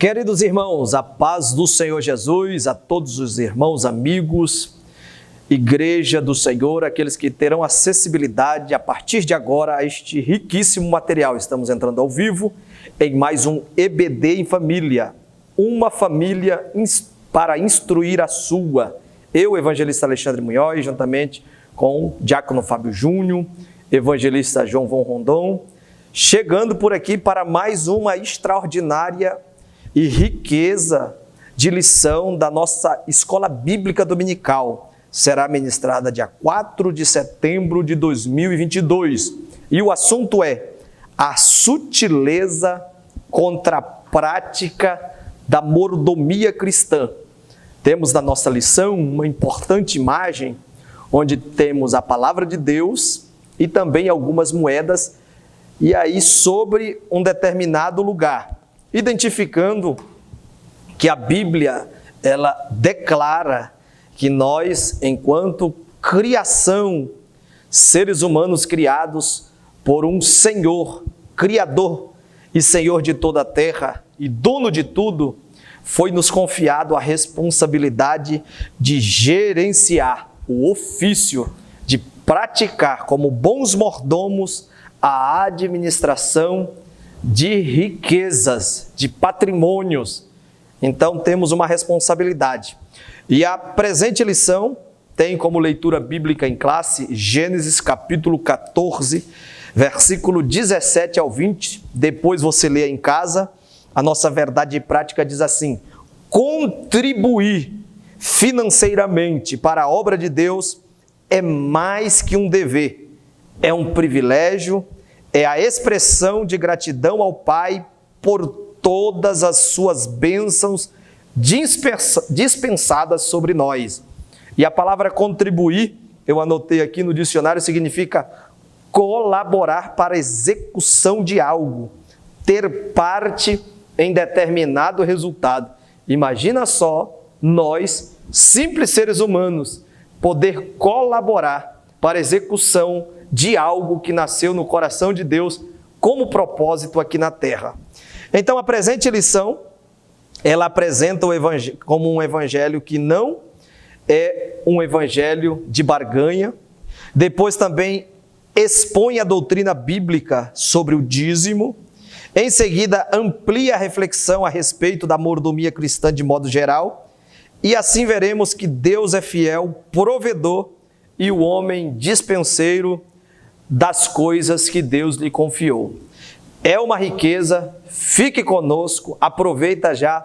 Queridos irmãos, a paz do Senhor Jesus, a todos os irmãos, amigos, Igreja do Senhor, aqueles que terão acessibilidade a partir de agora a este riquíssimo material. Estamos entrando ao vivo em mais um EBD em Família, uma família para instruir a sua. Eu, evangelista Alexandre Munhoz, juntamente com o diácono Fábio Júnior, evangelista João Von Rondon, chegando por aqui para mais uma extraordinária e riqueza de lição da nossa Escola Bíblica Dominical. Será ministrada dia 4 de setembro de 2022. E o assunto é a sutileza contra a prática da mordomia cristã. Temos na nossa lição uma importante imagem, onde temos a palavra de Deus e também algumas moedas, e aí sobre um determinado lugar, identificando que a Bíblia, ela declara que nós, enquanto criação, seres humanos criados por um Senhor, Criador e Senhor de toda a terra e dono de tudo, foi-nos confiado a responsabilidade de gerenciar o ofício, de praticar como bons mordomos a administração de riquezas, de patrimônios. Então temos uma responsabilidade. E a presente lição tem como leitura bíblica em classe Gênesis capítulo 14, versículo 17 ao 20. Depois você lê em casa. A nossa verdade prática diz assim: contribuir financeiramente para a obra de Deus é mais que um dever, é um privilégio, é a expressão de gratidão ao Pai por todas as suas bênçãos dispensadas sobre nós. E a palavra contribuir, eu anotei aqui no dicionário, significa colaborar para a execução de algo, ter parte em determinado resultado. Imagina só nós, simples seres humanos, poder colaborar para a execução de algo que nasceu no coração de Deus como propósito aqui na terra. Então a presente lição, ela apresenta o evangelho como um evangelho que não é um evangelho de barganha. Depois também expõe a doutrina bíblica sobre o dízimo. Em seguida, amplia a reflexão a respeito da mordomia cristã de modo geral. E assim veremos que Deus é fiel, provedor e o homem dispenseiro das coisas que Deus lhe confiou. É uma riqueza, fique conosco, aproveita já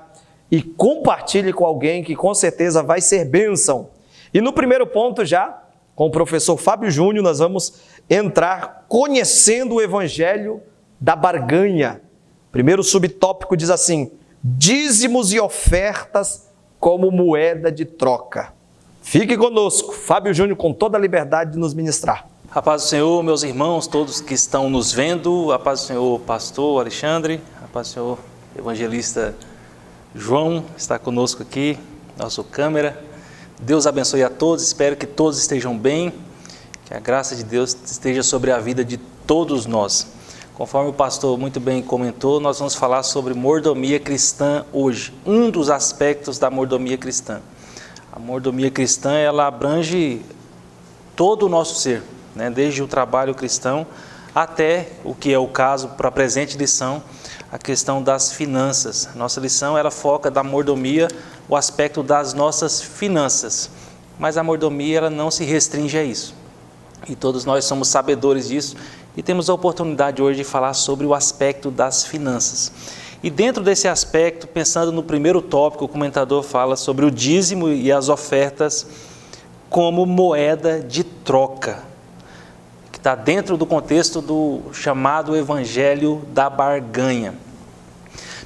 e compartilhe com alguém que com certeza vai ser bênção. E no primeiro ponto já, com o professor Fábio Júnior, nós vamos entrar conhecendo o evangelho da barganha. Primeiro subtópico diz assim: dízimos e ofertas como moeda de troca. Fique conosco, Fábio Júnior, com toda a liberdade de nos ministrar. A paz do Senhor, meus irmãos, todos que estão nos vendo, a paz do Senhor, pastor Alexandre, a paz do Senhor, evangelista João, está conosco aqui, nosso câmera. Deus abençoe a todos, espero que todos estejam bem, que a graça de Deus esteja sobre a vida de todos nós. Conforme o pastor muito bem comentou, nós vamos falar sobre mordomia cristã hoje, um dos aspectos da mordomia cristã. A mordomia cristã, ela abrange todo o nosso ser, né? Desde o trabalho cristão até o que é o caso para a presente lição, a questão das finanças. Nossa lição, ela foca da mordomia o aspecto das nossas finanças, mas a mordomia, ela não se restringe a isso. E todos nós somos sabedores disso e temos a oportunidade hoje de falar sobre o aspecto das finanças. E dentro desse aspecto, pensando no primeiro tópico, o comentador fala sobre o dízimo e as ofertas como moeda de troca, que está dentro do contexto do chamado evangelho da barganha.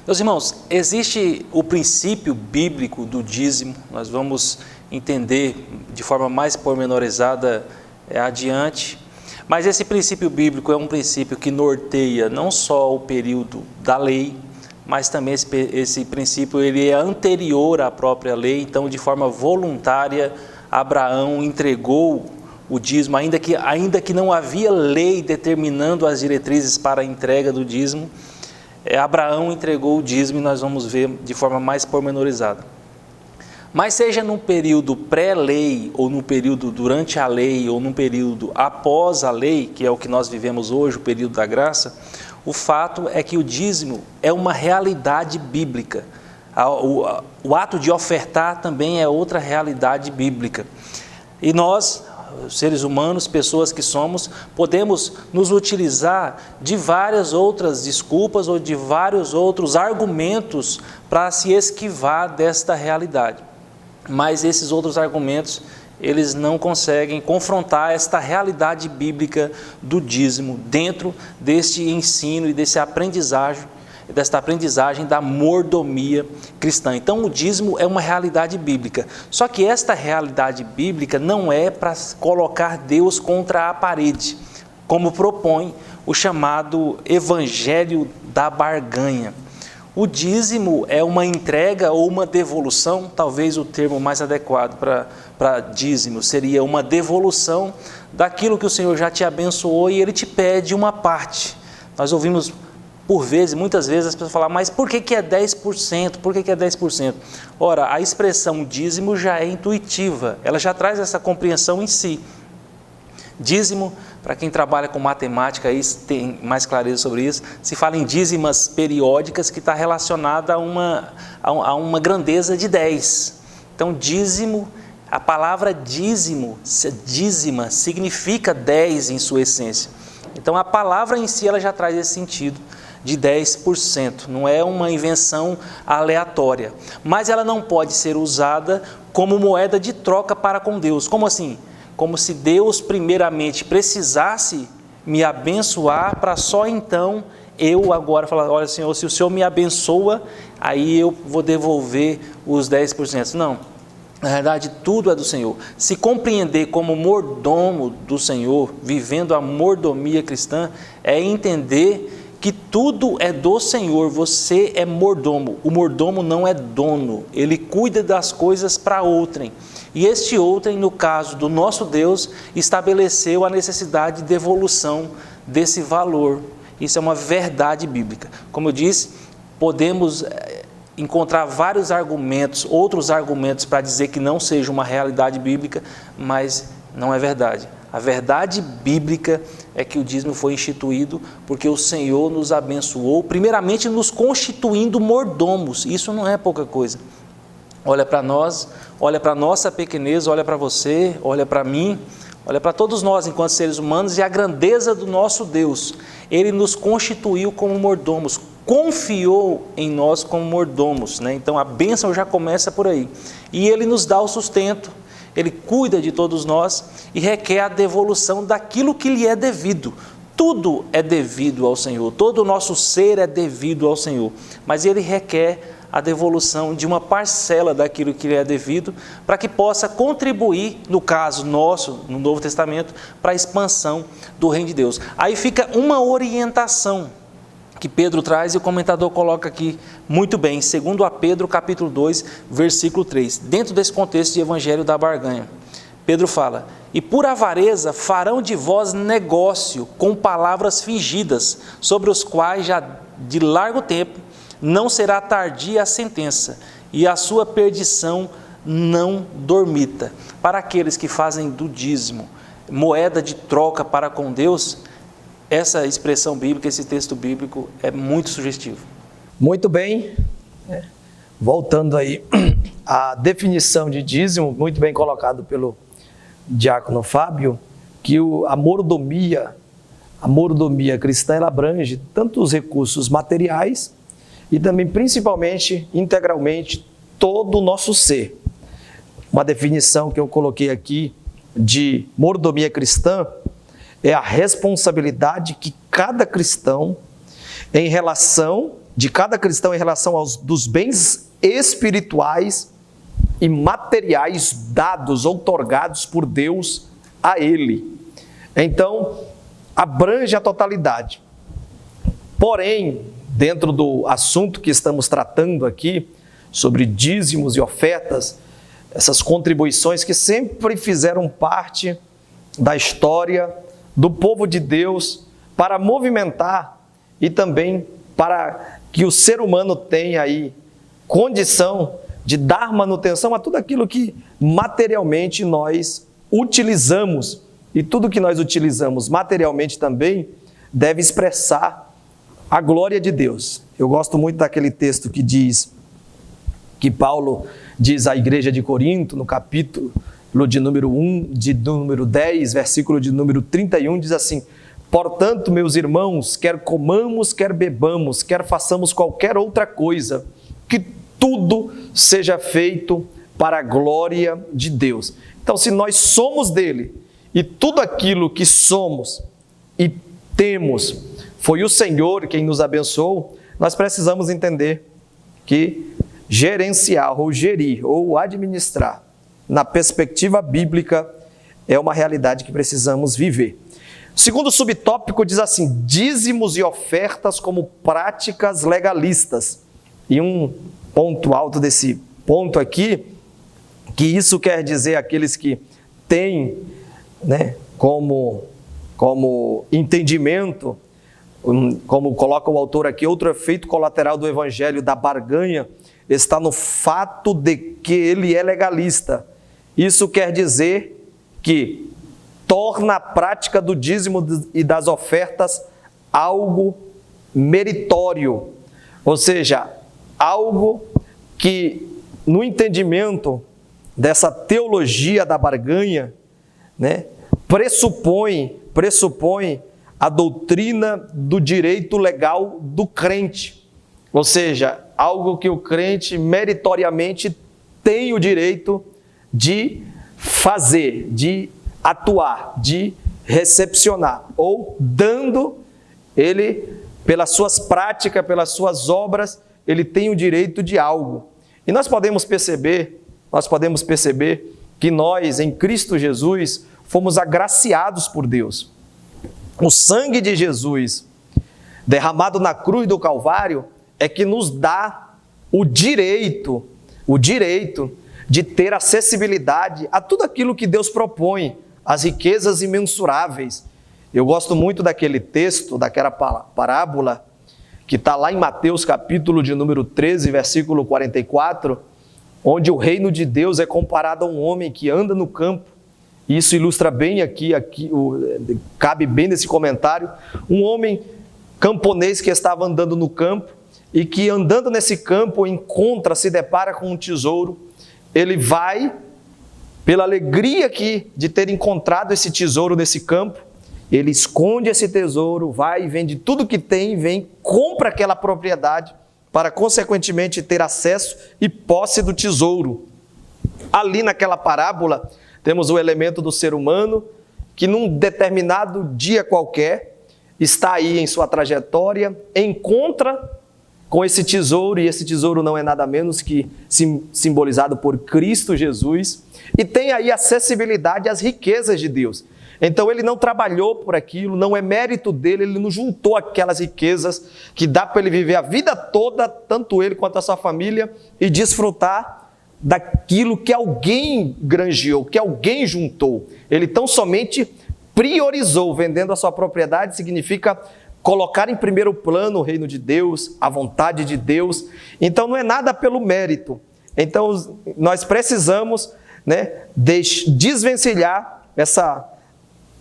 Meus irmãos, existe o princípio bíblico do dízimo, nós vamos entender de forma mais pormenorizada adiante, mas esse princípio bíblico é um princípio que norteia não só o período da lei, mas também esse princípio ele é anterior à própria lei. Então, de forma voluntária, Abraão entregou o dízimo, ainda que não havia lei determinando as diretrizes para a entrega do dízimo. Abraão entregou o dízimo, e nós vamos ver de forma mais pormenorizada. Mas seja num período pré-lei, ou num período durante a lei, ou num período após a lei, que é o que nós vivemos hoje, o período da graça, o fato é que o dízimo é uma realidade bíblica. O ato de ofertar também é outra realidade bíblica. E nós, seres humanos, pessoas que somos, podemos nos utilizar de várias outras desculpas ou de vários outros argumentos para se esquivar desta realidade. Mas esses outros argumentos, eles não conseguem confrontar esta realidade bíblica do dízimo dentro deste ensino e desta aprendizagem da mordomia cristã. Então o dízimo é uma realidade bíblica, só que esta realidade bíblica não é para colocar Deus contra a parede, como propõe o chamado Evangelho da Barganha. O dízimo é uma entrega ou uma devolução, talvez o termo mais adequado para dízimo seria uma devolução daquilo que o Senhor já te abençoou e Ele te pede uma parte. Nós ouvimos muitas vezes as pessoas falam, mas por que é 10%? Por que é 10%? Ora, a expressão dízimo já é intuitiva, ela já traz essa compreensão em si. Dízimo, para quem trabalha com matemática, aí tem mais clareza sobre isso, se fala em dízimas periódicas, que está relacionada a uma grandeza de 10. Então, dízimo, a palavra dízima, significa 10 em sua essência. Então, a palavra em si, ela já traz esse sentido de 10%, não é uma invenção aleatória. Mas ela não pode ser usada como moeda de troca para com Deus. Como assim? Como se Deus primeiramente precisasse me abençoar para só então eu agora falar, olha Senhor, se o Senhor me abençoa, aí eu vou devolver os 10%. Não, na verdade tudo é do Senhor. Se compreender como mordomo do Senhor, vivendo a mordomia cristã, é entender que tudo é do Senhor, você é mordomo. O mordomo não é dono, ele cuida das coisas para outrem. E este outrem, no caso do nosso Deus, estabeleceu a necessidade de devolução desse valor. Isso é uma verdade bíblica. Como eu disse, podemos encontrar vários argumentos, outros argumentos para dizer que não seja uma realidade bíblica, mas não é verdade. A verdade bíblica é que o dízimo foi instituído porque o Senhor nos abençoou, primeiramente nos constituindo mordomos. Isso não é pouca coisa. Olha para nós, olha para a nossa pequenez, olha para você, olha para mim, olha para todos nós enquanto seres humanos e a grandeza do nosso Deus. Ele nos constituiu como mordomos, confiou em nós como mordomos, né? Então a bênção já começa por aí. E Ele nos dá o sustento, Ele cuida de todos nós e requer a devolução daquilo que lhe é devido. Tudo é devido ao Senhor, todo o nosso ser é devido ao Senhor, mas Ele requer a devolução de uma parcela daquilo que lhe é devido, para que possa contribuir, no caso nosso, no Novo Testamento, para a expansão do reino de Deus. Aí fica uma orientação que Pedro traz e o comentador coloca aqui muito bem, segundo a Pedro, capítulo 2, versículo 3, dentro desse contexto de Evangelho da Barganha. Pedro fala, e por avareza farão de vós negócio com palavras fingidas, sobre os quais já de largo tempo não será tardia a sentença, e a sua perdição não dormita. Para aqueles que fazem do dízimo moeda de troca para com Deus, essa expressão bíblica, esse texto bíblico é muito sugestivo. Muito bem, voltando aí à definição de dízimo, muito bem colocado pelo diácono Fábio, que a mordomia cristã, ela abrange tanto os recursos materiais e também, principalmente, integralmente, todo o nosso ser. Uma definição que eu coloquei aqui de mordomia cristã é a responsabilidade que cada cristão em relação dos bens espirituais e materiais dados, outorgados por Deus a ele. Então, abrange a totalidade. Porém, dentro do assunto que estamos tratando aqui, sobre dízimos e ofertas, essas contribuições que sempre fizeram parte da história do povo de Deus para movimentar e também para que o ser humano tem aí condição de dar manutenção a tudo aquilo que materialmente nós utilizamos. E tudo que nós utilizamos materialmente também deve expressar a glória de Deus. Eu gosto muito daquele texto que diz, que Paulo diz à igreja de Corinto, no capítulo de número 1, de número 10, versículo de número 31, diz assim: portanto, meus irmãos, quer comamos, quer bebamos, quer façamos qualquer outra coisa, que tudo seja feito para a glória de Deus. Então, se nós somos dele, e tudo aquilo que somos e temos foi o Senhor quem nos abençoou, nós precisamos entender que gerenciar ou gerir ou administrar, na perspectiva bíblica, é uma realidade que precisamos viver. O segundo subtópico diz assim: dízimos e ofertas como práticas legalistas. E um ponto alto desse ponto aqui, que isso quer dizer aqueles que têm, como entendimento, como coloca o autor aqui, outro efeito colateral do evangelho da barganha está no fato de que ele é legalista. Isso quer dizer que torna a prática do dízimo e das ofertas algo meritório, ou seja, algo que, no entendimento dessa teologia da barganha, pressupõe a doutrina do direito legal do crente, ou seja, algo que o crente meritoriamente tem o direito de fazer, de atuar, de recepcionar, ou dando, ele, pelas suas práticas, pelas suas obras, ele tem o direito de algo. E nós podemos perceber que nós, em Cristo Jesus, fomos agraciados por Deus. O sangue de Jesus, derramado na cruz do Calvário, é que nos dá o direito de ter acessibilidade a tudo aquilo que Deus propõe, as riquezas imensuráveis. Eu gosto muito daquele texto, daquela parábola, que está lá em Mateus capítulo de número 13, versículo 44, onde o reino de Deus é comparado a um homem que anda no campo. Isso ilustra bem aqui cabe bem nesse comentário, um homem camponês que estava andando no campo e que, andando nesse campo, se depara com um tesouro. Ele vai, pela alegria de ter encontrado esse tesouro nesse campo, ele esconde esse tesouro, vai e vende tudo que tem, compra aquela propriedade para, consequentemente, ter acesso e posse do tesouro. Ali naquela parábola, temos o elemento do ser humano que, num determinado dia qualquer, está aí em sua trajetória, encontra com esse tesouro, e esse tesouro não é nada menos que simbolizado por Cristo Jesus, e tem aí acessibilidade às riquezas de Deus. Então ele não trabalhou por aquilo, não é mérito dele, ele não juntou aquelas riquezas que dá para ele viver a vida toda, tanto ele quanto a sua família, e desfrutar daquilo que alguém granjeou, que alguém juntou. Ele tão somente priorizou, vendendo a sua propriedade, significa colocar em primeiro plano o reino de Deus, a vontade de Deus. Então não é nada pelo mérito. Então nós precisamos desvencilhar essa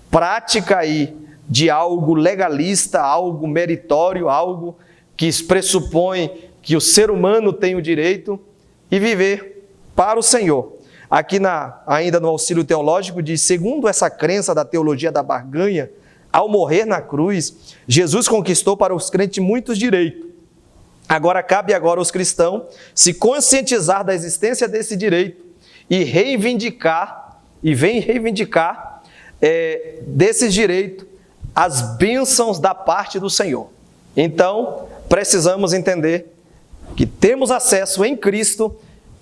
prática aí de algo legalista, algo meritório, algo que pressupõe que o ser humano tem o direito, e viver para o Senhor. Aqui ainda no auxílio teológico diz: segundo essa crença da teologia da barganha, ao morrer na cruz, Jesus conquistou para os crentes muitos direitos. Cabe aos cristãos se conscientizar da existência desse direito e reivindicar desses direitos as bênçãos da parte do Senhor. Então, precisamos entender que temos acesso em Cristo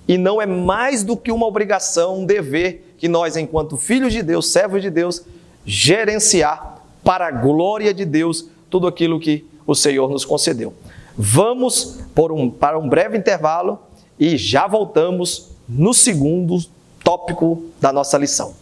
e não é mais do que uma obrigação, um dever que nós, enquanto filhos de Deus, servos de Deus, gerenciar para a glória de Deus tudo aquilo que o Senhor nos concedeu. Vamos para um breve intervalo e já voltamos no segundo tópico da nossa lição.